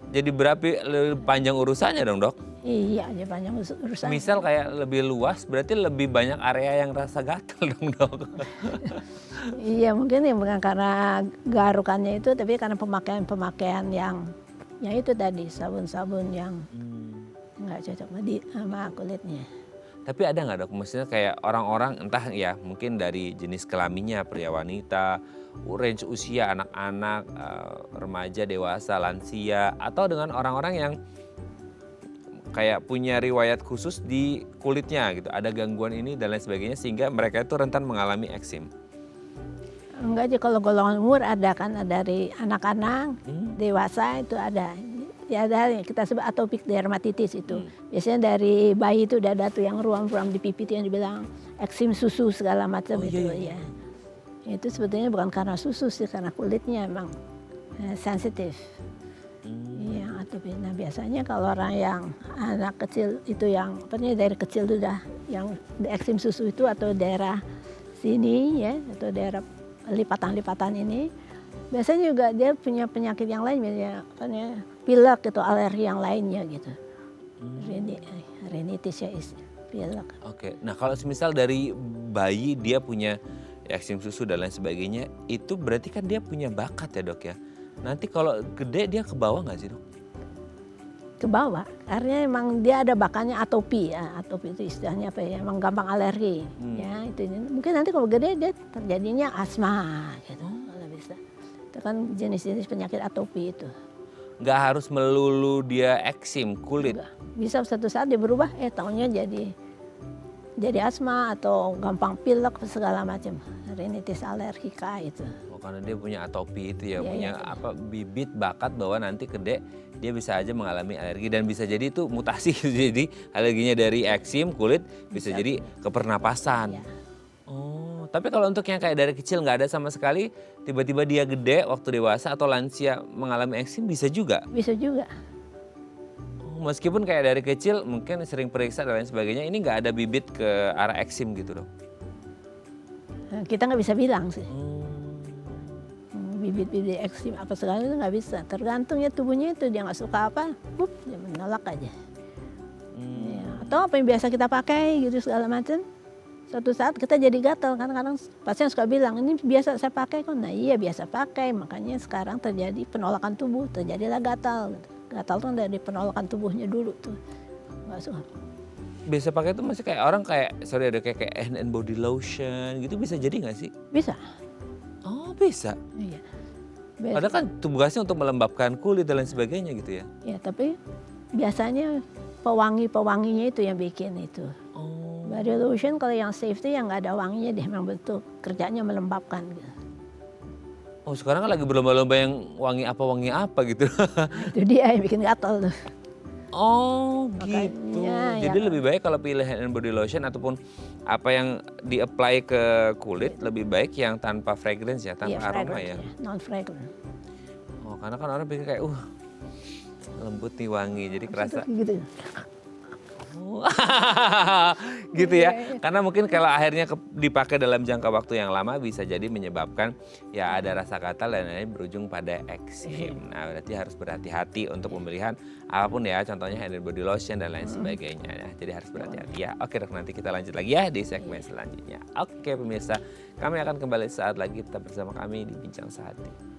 jadi lebih panjang urusannya dong dok? Iya, jadi panjang urusannya. Misal kayak lebih luas berarti lebih banyak area yang rasa gatal dong dok? Iya mungkin ya bukan karena garukannya itu tapi karena pemakaian yang itu tadi sabun-sabun yang nggak cocok sama kulitnya. Tapi ada nggak dok, maksudnya kayak orang-orang entah ya mungkin dari jenis kelaminnya pria wanita, range usia anak-anak, remaja, dewasa, lansia, atau dengan orang-orang yang kayak punya riwayat khusus di kulitnya gitu, ada gangguan ini dan lain sebagainya sehingga mereka itu rentan mengalami eksim. Enggak aja kalau golongan umur ada kan, dari anak-anak, dewasa itu ada. Ya ada kita sebut atopic dermatitis itu. Biasanya dari bayi itu udah ada tuh yang ruam-ruam di pipi itu yang dibilang eksim susu segala macam itu ya. Itu sebetulnya bukan karena susu sih, karena kulitnya emang sensitif. Yang atopik. Nah biasanya kalau orang yang anak kecil itu yang dari kecil itu udah yang eksim susu itu atau daerah sini ya atau daerah lipatan-lipatan ini, biasanya juga dia punya penyakit yang lain, misalnya pilek atau alergi yang lainnya gitu. Rinitis ya pilek. Oke, nah kalau semisal dari bayi dia punya eksim susu dan lain sebagainya, itu berarti kan dia punya bakat ya dok ya. Nanti kalau gede dia ke bawah nggak sih dok? ke bawah. Karena emang dia ada bakatnya atopi ya. Atopi itu istilahnya apa ya? Emang gampang alergi. Ya, itu mungkin nanti kalau gede dia terjadinya asma gitu. Kalau bisa. Itu kan jenis-jenis penyakit atopi itu. Nggak harus melulu dia eksim kulit. Enggak. Bisa suatu saat dia berubah, taunya jadi asma atau gampang pilek segala macam. Rinitis allergika itu. Oh, karena dia punya atopi itu ya, Iya, punya iya. apa bibit bakat bahwa nanti gede dia bisa aja mengalami alergi dan bisa jadi itu mutasi jadi alerginya dari eksim kulit bisa jadi ke pernapasan. Iya. Oh, tapi kalau untuk yang kayak dari kecil nggak ada sama sekali, tiba-tiba dia gede waktu dewasa atau lansia mengalami eksim bisa juga. Bisa juga. Oh, meskipun kayak dari kecil mungkin sering periksa dan lain sebagainya, ini nggak ada bibit ke arah eksim gitu dong. Kita nggak bisa bilang sih. Bibit-bibit ekstrim apa segala itu nggak bisa. Tergantung ya tubuhnya itu dia nggak suka apa, dia menolak aja. Ya, atau apa yang biasa kita pakai gitu segala macam. Suatu saat kita jadi gatal, kadang-kadang pasien suka bilang ini biasa saya pakai kok. Nah iya biasa pakai, makanya sekarang terjadi penolakan tubuh, terjadilah gatal. Gatal tuh dari penolakan tubuhnya dulu tuh. Nggak suka. Biasa pakai itu masih kayak orang kayak sorry ada kayak hand and body lotion gitu bisa jadi nggak sih? Bisa. Oh bisa. Iya. Padahal kan tugasnya untuk melembabkan kulit dan lain sebagainya gitu ya. Ya tapi biasanya pewangi-pewanginya itu yang bikin itu. Oh. Body lotion kalau yang safety yang nggak ada wanginya dia memang betul kerjanya melembabkan gitu. Oh sekarang kan lagi berlomba-lomba yang wangi apa gitu. Itu dia yang bikin gatal tuh. Oh Makanya, gitu. ya Jadi kan. lebih baik kalau pilih hand and body lotion ataupun apa yang di-apply ke kulit lebih baik yang tanpa fragrance ya, tanpa Iya, aroma fragrance ya. Non fragrance. Oh karena kan orang pikir kayak lembut nih wangi jadi kerasa. Gitu. Gitu ya. Karena mungkin kalau akhirnya dipakai dalam jangka waktu yang lama bisa jadi menyebabkan ya ada rasa gatal dan lain berujung pada eksim. Nah berarti harus berhati-hati untuk pemilihan apapun ya. Contohnya hand and body lotion dan lain sebagainya ya. Jadi harus berhati-hati ya. Oke dok nanti kita lanjut lagi ya di segmen selanjutnya. Oke pemirsa kami akan kembali saat lagi tetap bersama kami di Bincang Sehati.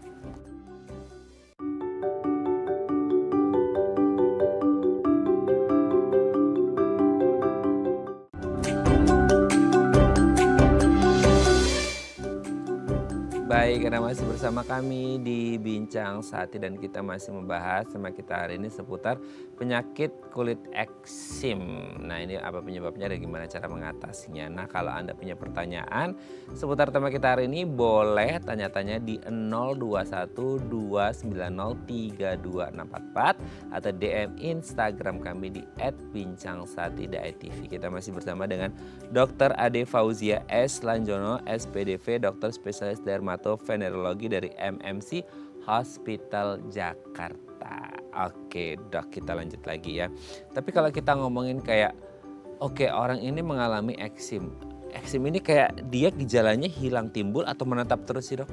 Baik, karena masih bersama kami di Bincang Sehati dan kita masih membahas tema kita hari ini seputar penyakit kulit eksim. Nah ini apa penyebabnya dan gimana cara mengatasinya. Nah kalau Anda punya pertanyaan seputar tema kita hari ini boleh tanya-tanya di 0212903244 atau DM Instagram kami di @bincangsehati.tv. Kita masih bersama dengan Dr. Ade Fauzia S. Lanjono, SPDV, dokter spesialis dermatovenerologi dari MMC Hospital Jakarta. Oke dok, kita lanjut lagi ya. Tapi kalau kita ngomongin kayak, orang ini mengalami eksim. Eksim ini kayak dia gejalanya hilang timbul atau menetap terus sih dok?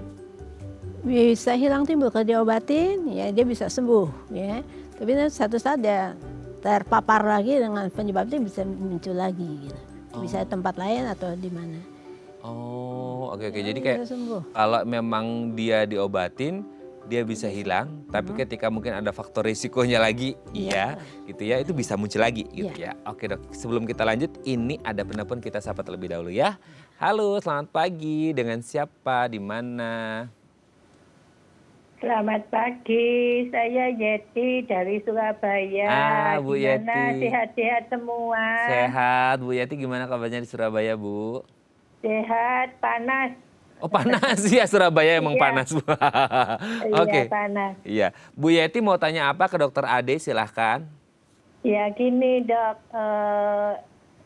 Bisa hilang timbul kalau diobatin ya dia bisa sembuh ya. Tapi satu saat dia terpapar lagi dengan penyebabnya bisa muncul lagi gitu. Bisa di tempat lain atau di mana. Oh oke. Jadi Bisa kayak sembuh. kalau memang dia diobatin dia bisa hilang, tapi ketika mungkin ada faktor risikonya lagi, iya, gitu ya, itu bisa muncul lagi, gitu ya. Oke dok, sebelum kita lanjut, ini ada penelpon kita sapa terlebih dahulu ya. Halo, selamat pagi. Dengan siapa? Di mana? Selamat pagi, saya Yeti dari Surabaya. Bu Gimana Yeti. sehat-sehat semua? Sehat, Bu Yeti gimana kabarnya di Surabaya, Bu? Sehat, panas. Oh panas ya, Surabaya emang Iya. panas. Bu. Oke. Iya, panas. Iya, Bu Yeti mau tanya apa ke dokter Ade, silahkan. Ya gini dok,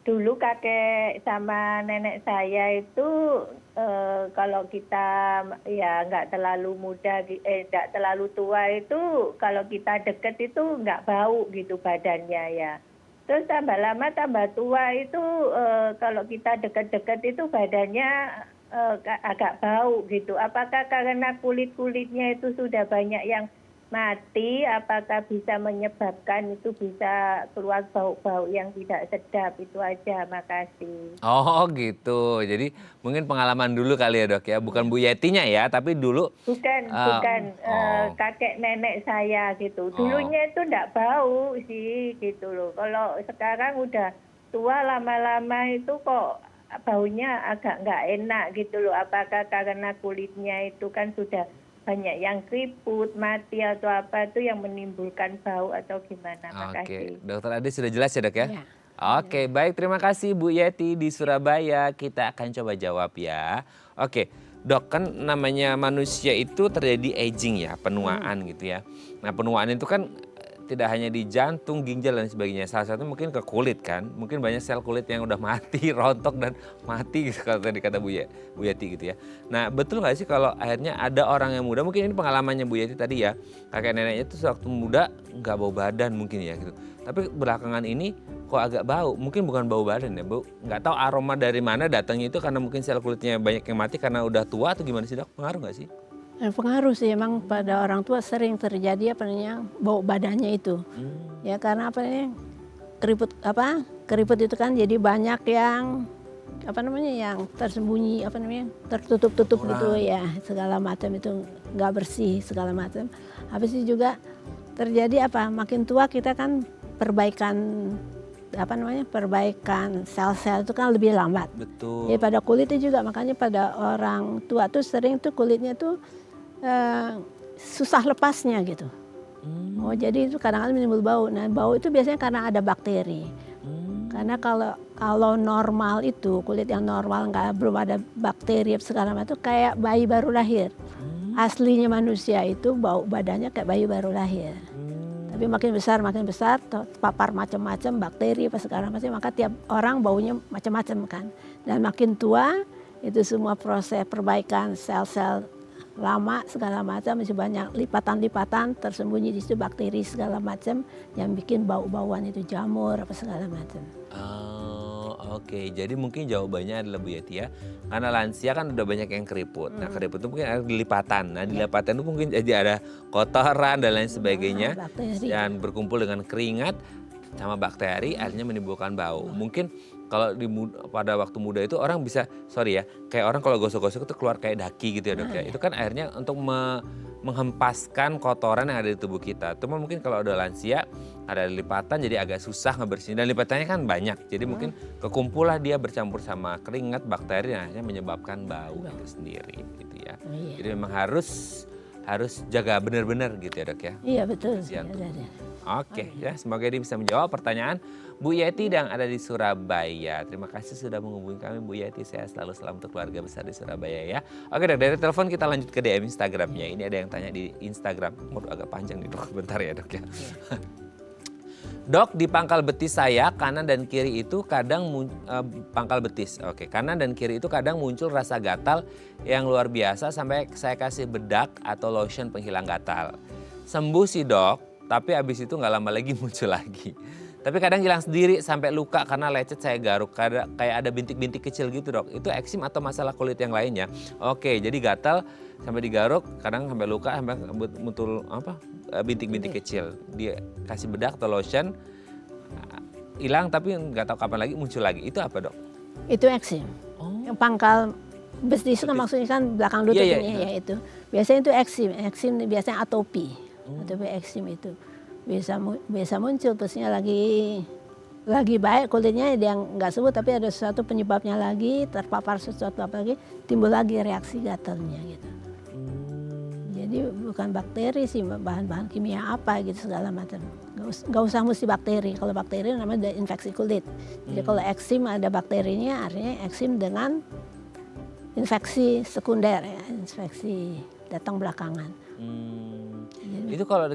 dulu kakek sama nenek saya itu kalau kita ya nggak terlalu muda, nggak terlalu tua itu kalau kita deket itu nggak bau gitu badannya ya. Terus tambah lama tambah tua itu kalau kita deket-deket itu badannya agak bau gitu. Apakah karena kulit-kulitnya itu sudah banyak yang mati, apakah bisa menyebabkan itu bisa keluar bau-bau yang tidak sedap, itu aja. Makasih. Oh gitu, jadi mungkin pengalaman dulu kali ya dok ya, bukan Bu Yetinya ya, tapi dulu. Bukan Oh, kakek nenek saya gitu. oh, Dulunya itu enggak bau sih gitu loh. Kalau sekarang udah tua lama-lama itu kok baunya agak nggak enak gitu loh. Apakah karena kulitnya itu kan sudah banyak yang keriput, mati atau apa itu yang menimbulkan bau atau gimana? oke. Makasih. Dokter Ade sudah jelas ya dok ya? Ya. Oke, baik terima kasih Bu Yeti di Surabaya. Kita akan coba jawab ya. Oke, dok kan namanya manusia itu terjadi aging ya, penuaan gitu ya. Nah penuaan itu kan tidak hanya di jantung, ginjal dan sebagainya. Salah satu mungkin ke kulit kan. Mungkin banyak sel kulit yang udah mati, rontok dan mati gitu, kalau tadi kata Bu Yeti gitu ya. Nah betul nggak sih kalau akhirnya ada orang yang muda, mungkin ini pengalamannya Bu Yeti tadi ya. Kakek neneknya itu waktu muda nggak bau badan mungkin ya gitu. Tapi belakangan ini kok agak bau, mungkin bukan bau badan ya, bau nggak tahu aroma dari mana datangnya itu karena mungkin sel kulitnya banyak yang mati karena udah tua atau gimana sih dok? Pengaruh nggak sih? Pengaruh sih emang pada orang tua sering terjadi apa namanya bau badannya itu. Ya karena apa namanya keriput itu kan jadi banyak yang apa namanya yang tersembunyi apa namanya tertutup-tutup gitu ya segala macam itu nggak bersih segala macam. Habis itu juga terjadi apa makin tua kita kan perbaikan sel-sel itu kan lebih lambat. Betul. Ya pada kulitnya juga makanya pada orang tua tuh sering tuh kulitnya tuh susah lepasnya gitu. Oh jadi itu kadang-kadang menimbul bau. Nah bau itu biasanya karena ada bakteri. Karena kalau normal itu kulit yang normal belum ada bakteri segala macam itu kayak bayi baru lahir. Aslinya manusia itu bau badannya kayak bayi baru lahir. Tapi makin besar terpapar macam-macam bakteri apa segala macam maka tiap orang baunya macam-macam kan. Dan makin tua itu semua proses perbaikan sel-sel lama segala macam masih banyak lipatan-lipatan tersembunyi di situ bakteri segala macam yang bikin bau-bauan itu jamur apa segala macam. Oh, oke. Jadi mungkin jawabannya adalah Bu Yeti ya. Karena lansia kan udah banyak yang keriput. Nah, keriput itu mungkin ada di lipatan. Nah, di lipatan itu mungkin jadi ada kotoran dan lain sebagainya Bakteri. yang berkumpul dengan keringat sama bakteri akhirnya menimbulkan bau. Mungkin kalau pada waktu muda itu orang bisa kayak orang kalau gosok-gosok itu keluar kayak daki gitu ya dok ya. Itu kan akhirnya untuk menghempaskan kotoran yang ada di tubuh kita. Cuma mungkin kalau udah lansia ada lipatan jadi agak susah ngebersihin dan lipatannya kan banyak. Jadi mungkin kekumpul lah dia bercampur sama keringat bakteri yang akhirnya menyebabkan bau itu sendiri gitu ya. Iya. Jadi memang harus jaga benar-benar gitu ya dok ya. Iya betul. Kasihan. Ya. Oke ya, semoga dia bisa menjawab pertanyaan Bu Yeti yang ada di Surabaya. Terima kasih sudah menghubungi kami Bu Yeti. Saya selalu salam untuk keluarga besar di Surabaya ya. Oke dok, dari telepon kita lanjut ke DM Instagramnya. Ini ada yang tanya di Instagram. Waduh agak panjang nih dok, bentar ya dok ya. Dok, di pangkal betis saya kanan dan kiri itu kadang pangkal betis. Oke, kanan dan kiri itu kadang muncul rasa gatal yang luar biasa sampai saya kasih bedak atau lotion penghilang gatal. Sembuh sih dok, tapi abis itu nggak lama lagi muncul lagi. Tapi kadang hilang sendiri sampai luka karena lecet saya garuk. Kayak ada bintik-bintik kecil gitu dok. Itu eksim atau masalah kulit yang lainnya? Oke, jadi gatal sampai digaruk, kadang sampai luka, sampai muncul bintik-bintik kecil. Dia kasih bedak atau lotion, hilang tapi nggak tahu kapan lagi muncul lagi. Itu apa dok? Itu eksim. Yang pangkal betis kan maksudnya kan belakang lutut Iya, ini iya. ya itu. Biasanya itu eksim. Eksim biasanya atopi. Atopi eksim itu bisa muncul terusnya lagi baik kulitnya dia nggak sembuh tapi ada sesuatu penyebabnya lagi terpapar sesuatu apa lagi timbul lagi reaksi gatalnya gitu. Jadi bukan bakteri sih bahan-bahan kimia apa gitu segala macam. Nggak usah mesti bakteri. Kalau bakteri namanya infeksi kulit. Jadi kalau eksim ada bakterinya artinya eksim dengan infeksi sekunder ya, infeksi datang belakangan. Itu kalau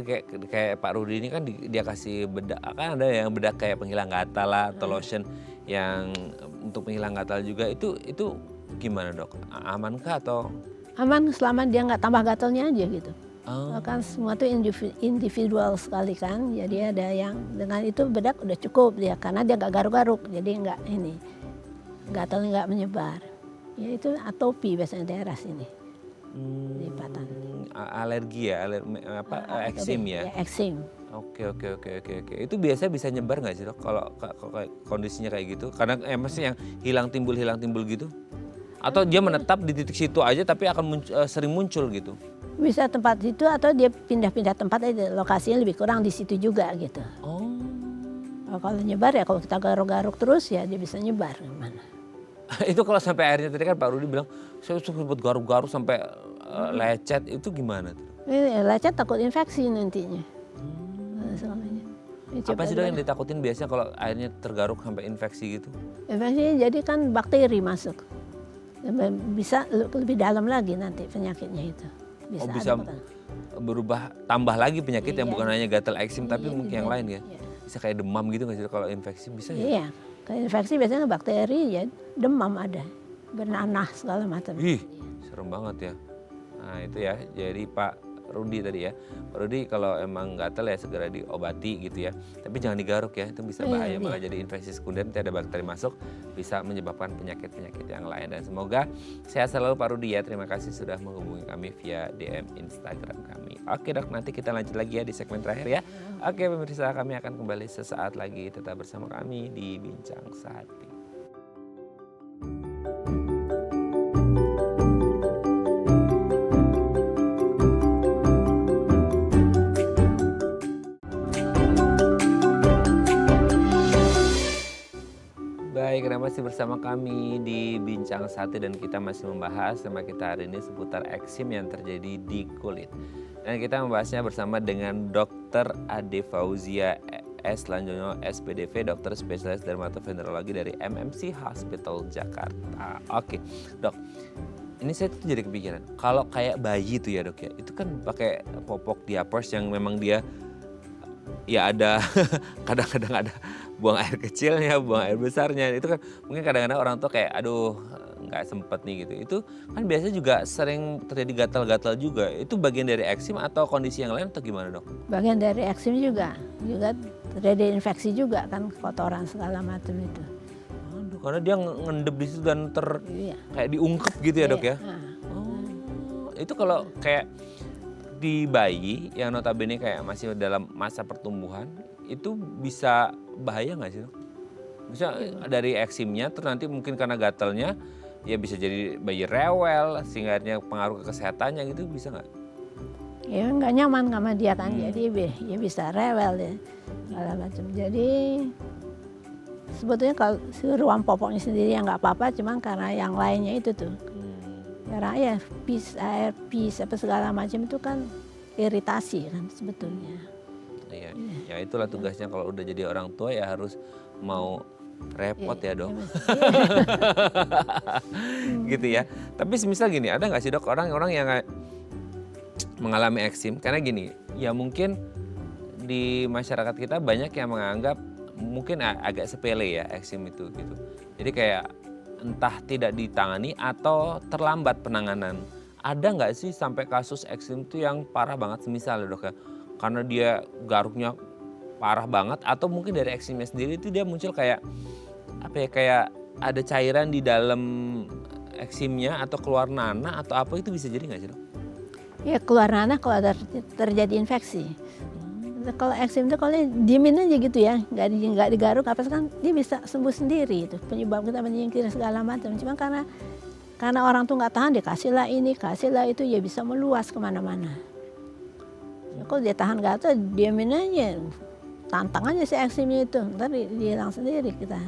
kayak Pak Rudi ini kan dia kasih bedak, kan ada yang bedak kayak penghilang gatal lah atau lotion yang untuk penghilang gatal juga itu gimana dok? Amankah atau? Aman selama dia nggak tambah gatalnya aja gitu. Oh. Kan semua itu individual sekali kan. Jadi ada yang dengan itu bedak udah cukup dia karena dia nggak garuk-garuk jadi nggak gatalnya nggak menyebar. Ya itu atopi biasanya daerah sini. lipatan. Alergi ya, eksim ya. Eksim. Oke. Itu biasa bisa nyebar nggak sih dok kalau kondisinya kayak gitu? Karena maksudnya yang hilang timbul gitu? Atau dia menetap di titik situ aja tapi akan sering muncul gitu? Bisa tempat itu atau dia pindah-pindah tempat aja, lokasinya lebih kurang di situ juga gitu. Oh. Kalau nyebar ya kalau kita garuk-garuk terus ya dia bisa nyebar kemana. Itu kalau sampai akhirnya tadi kan Pak Rudi bilang saya sempat garuk-garuk sampai lecet, itu gimana tuh? Lecet takut infeksi nantinya. Apa sih dok yang ditakutin biasanya kalau airnya tergaruk sampai infeksi gitu? Infeksi jadi kan bakteri masuk. Bisa lebih dalam lagi nanti penyakitnya itu. Bisa berubah tambah lagi penyakit yang bukan hanya gatal eksim tapi mungkin yang lain ya? Iya. Bisa kayak demam gitu nggak sih kalau infeksi bisa ya? Iya, kalau infeksi biasanya bakteri ya demam ada, bernanah segala macam. Ih, serem banget ya. Nah itu ya, jadi Pak Rudi tadi ya. Pak Rudi kalau emang gatal ya segera diobati gitu ya. Tapi jangan digaruk ya, itu bisa bahaya malah jadi infeksi sekunder, nanti ada bakteri masuk bisa menyebabkan penyakit-penyakit yang lain. Dan semoga sehat selalu Pak Rudi ya. Terima kasih sudah menghubungi kami via DM Instagram kami. Oke dok, nanti kita lanjut lagi ya di segmen terakhir ya. Oke pemirsa, kami akan kembali sesaat lagi. Tetap bersama kami di Bincang Sehati. Baik, Anda masih bersama kami di Bincang Sehati dan kita masih membahas tema kita hari ini seputar eksim yang terjadi di kulit. Dan kita membahasnya bersama dengan Dr. Ade Fauzia S. Lanjono, SPDV, dokter spesialis dermatovenerologi dari MMC Hospital Jakarta. Oke, dok. Ini saya tuh jadi kepikiran, kalau kayak bayi tuh ya dok ya, itu kan pakai popok diapers yang memang dia ya ada kadang-kadang ada buang air kecilnya, buang air besarnya. Itu kan mungkin kadang-kadang orang tua kayak aduh nggak sempet nih gitu. Itu kan biasanya juga sering terjadi gatal-gatal juga. Itu bagian dari eksim atau kondisi yang lain atau gimana dok? Bagian dari eksim juga terjadi infeksi juga kan, kotoran segala macam itu. Aduh, karena dia ngendep di situ dan kayak diungkep gitu ya dok ya? Oh, itu kalau kayak di bayi yang notabene kayak masih dalam masa pertumbuhan itu bisa bahaya nggak sih dok? Bisa dari eksimnya terus nanti mungkin karena gatalnya ya bisa jadi bayi rewel sehingga akhirnya pengaruh ke kesehatannya gitu, bisa nggak? Ya nggak nyaman sama dia kan, jadi ya bisa rewel ya segala macam. Jadi sebetulnya kalau ruang popoknya sendiri yang nggak apa-apa, cuman karena yang lainnya itu tuh. Karena ya air pis apa segala macam itu kan iritasi kan sebetulnya. Iya, ya itulah tugasnya kalau udah jadi orang tua ya harus mau repot ya dok. Gitu ya. Tapi semisal gini, ada nggak sih dok orang-orang yang mengalami eksim? Karena gini, ya mungkin di masyarakat kita banyak yang menganggap mungkin agak sepele ya eksim itu gitu. Jadi kayak entah tidak ditangani atau terlambat penanganan. Ada nggak sih sampai kasus eksim itu yang parah banget semisal dok ya? Karena dia garuknya parah banget atau mungkin dari eksimnya sendiri itu dia muncul kayak apa ya, kayak ada cairan di dalam eksimnya atau keluar nanah atau apa, itu bisa jadi nggak sih dok? Ya keluar nanah kalau terjadi infeksi. Kalau eksim itu kalau diemin aja gitu ya, nggak digaruk apa kan dia bisa sembuh sendiri itu. Penyebab kita menyingkir segala macam. Cuma karena orang tuh nggak tahan, dia kasihlah ini, kasihlah itu, ya bisa meluas kemana-mana. Ya, kalau dia tahan gatal, diemin aja, tantang aja si eksimnya itu, ntar dia hilang sendiri kita.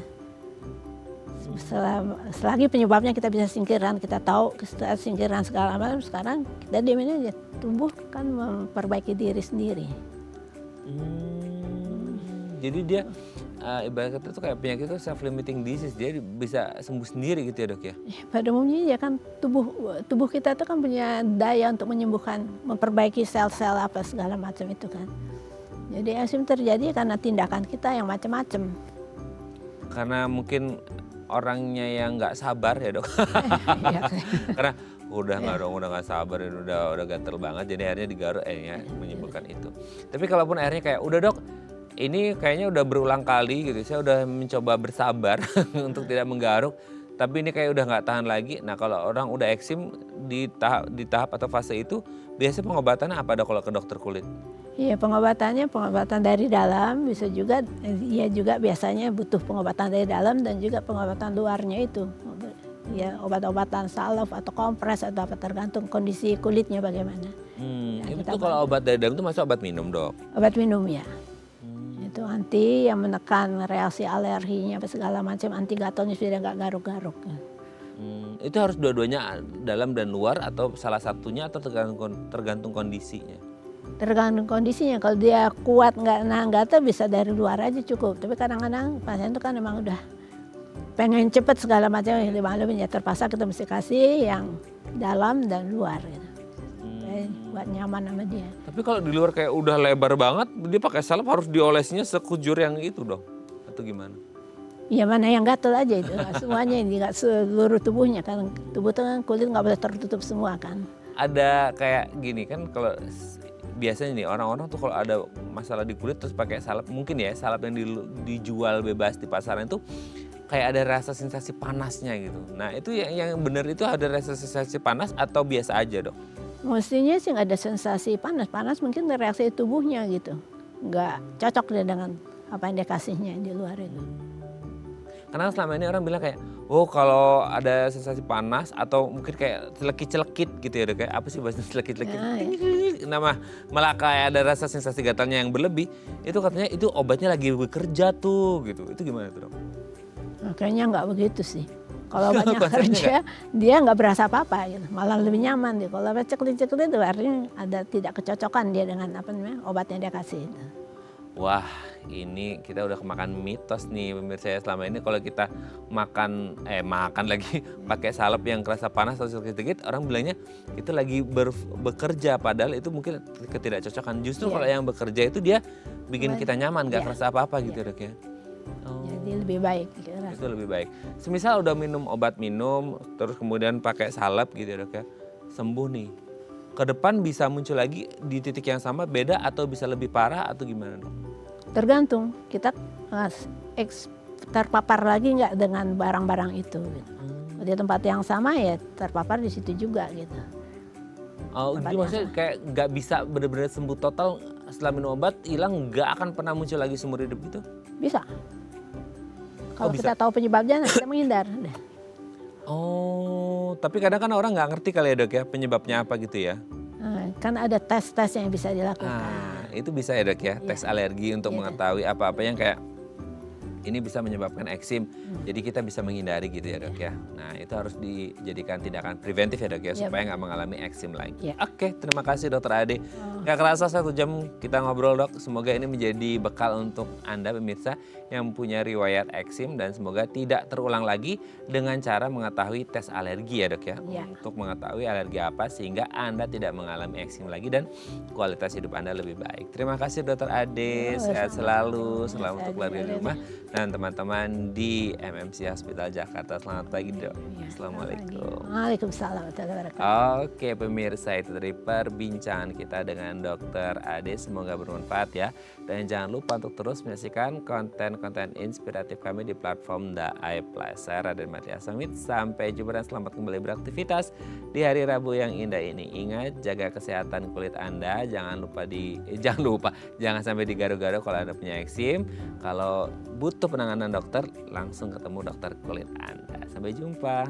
Selagi penyebabnya kita bisa singkiran, kita tahu singkiran segala macam, sekarang kita diemin aja, tubuh kan memperbaiki diri sendiri. Jadi dia ibarat kata itu kayak penyakit itu self-limiting disease, dia bisa sembuh sendiri gitu ya dok ya? Pada umumnya ya kan tubuh kita itu kan punya daya untuk menyembuhkan, memperbaiki sel-sel apa segala macam itu kan. Jadi eksim terjadi karena tindakan kita yang macam-macam. Karena mungkin orangnya yang nggak sabar ya dok. Karena udah nggak sabar, udah gatel banget, jadi akhirnya digaruk ya menyebabkan itu. Tapi kalaupun akhirnya kayak udah dok, ini kayaknya udah berulang kali gitu, saya udah mencoba bersabar untuk tidak menggaruk, tapi ini kayak udah nggak tahan lagi. Nah kalau orang udah eksim di tahap atau fase itu, biasanya pengobatannya apa Dok kalau ke dokter kulit? Iya, pengobatannya pengobatan dari dalam, bisa juga ya juga biasanya butuh pengobatan dari dalam dan juga pengobatan luarnya itu. Ya, obat-obatan salep atau kompres atau apa tergantung kondisi kulitnya bagaimana. Ya, Itu kalau obat dari dalam itu masuk obat minum Dok? Obat minum ya. Itu anti yang menekan reaksi alerginya apa segala macam, anti gatalnya sudah nggak garuk-garuk. Itu harus dua-duanya dalam dan luar atau salah satunya atau tergantung kondisinya? Tergantung kondisinya, kalau dia kuat nggak nahan gatal bisa dari luar aja cukup. Tapi kadang-kadang pasien itu kan memang udah pengen cepet segala macam, ya terpaksa kita mesti kasih yang dalam dan luar gitu. Buat nyaman sama dia. Tapi kalau di luar kayak udah lebar banget, dia pakai salep harus diolesnya sekujur yang itu dong? Atau gimana? Ya mana yang gatal aja itu, semuanya ini nggak seluruh tubuhnya kan. Tubuh itu kan kulit nggak boleh tertutup semua kan. Ada kayak gini kan kalau biasanya nih orang-orang tuh kalau ada masalah di kulit terus pakai salep, mungkin ya salep yang dijual bebas di pasaran itu kayak ada rasa sensasi panasnya gitu. Nah itu yang benar itu ada rasa sensasi panas atau biasa aja Dok? Mestinya sih nggak ada sensasi panas mungkin reaksi tubuhnya gitu. Nggak cocok dia dengan apa yang dia kasihnya di luar itu. Karena selama ini orang bilang kayak, oh kalau ada sensasi panas atau mungkin kayak celekit-celekit gitu ya Dok, kayak apa sih bahasa celekit-celekit? Malah kayak ada rasa sensasi gatalnya yang berlebih, itu katanya itu obatnya lagi bekerja tuh gitu. Itu gimana tuh Dok? Nah, kayaknya nggak begitu sih. Kalau obatnya kerja, dia nggak berasa apa-apa gitu. Malah lebih nyaman dia. Kalau obat ceklit-ceklit itu artinya ada tidak kecocokan dia dengan apa namanya obat yang dia kasih itu. Wah, ini kita udah kemakan mitos nih pemirsa ya. Selama ini kalau kita makan lagi pakai salep yang kerasa panas atau sedikit, orang bilangnya itu lagi bekerja, padahal itu mungkin ketidakcocokan. Justru kalau yang bekerja itu dia bikin kita nyaman, gak kerasa apa-apa gitu Dok ya. Jadi lebih baik. Itu lebih baik. Semisal udah minum obat minum, terus kemudian pakai salep gitu ya Dok ya, sembuh nih. Ke depan bisa muncul lagi di titik yang sama, beda atau bisa lebih parah atau gimana Dok? Tergantung kita terpapar lagi nggak dengan barang-barang itu. Gitu. Di tempat yang sama ya terpapar di situ juga gitu. Oh, gitu maksudnya kayak nggak bisa benar-benar sembuh total setelah minum obat, hilang nggak akan pernah muncul lagi seumur hidup gitu? Bisa. Kalau bisa? kita tahu penyebabnya, kita menghindar. Oh, tapi kadang kan orang nggak ngerti kali ya Dok ya penyebabnya apa gitu ya? Kan ada tes-tes yang bisa dilakukan. Itu bisa ya Dok ya, tes alergi untuk mengetahui apa-apa yang kayak ini bisa menyebabkan eksim. Jadi kita bisa menghindari gitu ya Dok ya. Nah itu harus dijadikan tindakan preventif ya Dok ya, supaya nggak mengalami eksim lagi. Oke, terima kasih Dokter Ade. Nggak kerasa 1 jam kita ngobrol Dok. Semoga ini menjadi bekal untuk Anda pemirsa yang punya riwayat eksim dan semoga tidak terulang lagi dengan cara mengetahui tes alergi ya Dok ya. Untuk mengetahui alergi apa sehingga Anda tidak mengalami eksim lagi dan kualitas hidup Anda lebih baik. Terima kasih Dokter Ade, sehat selalu, selamat untuk keluarga di rumah dan teman-teman di MMC Hospital Jakarta. Selamat pagi Dok. Assalamualaikum. Waalaikumsalam. Oke pemirsa, itu dari perbincangan kita dengan Dokter Ade, semoga bermanfaat ya. Dan jangan lupa untuk terus menyaksikan konten-konten inspiratif kami di platform The Eye Plus. Saya Raden Mathias Samit, sampai jumpa dan selamat kembali beraktivitas di hari Rabu yang indah ini. Ingat, jaga kesehatan kulit Anda, jangan sampai digaruk-garuk kalau Anda punya eksim. Kalau butuh penanganan dokter, langsung ketemu dokter kulit Anda. Sampai jumpa.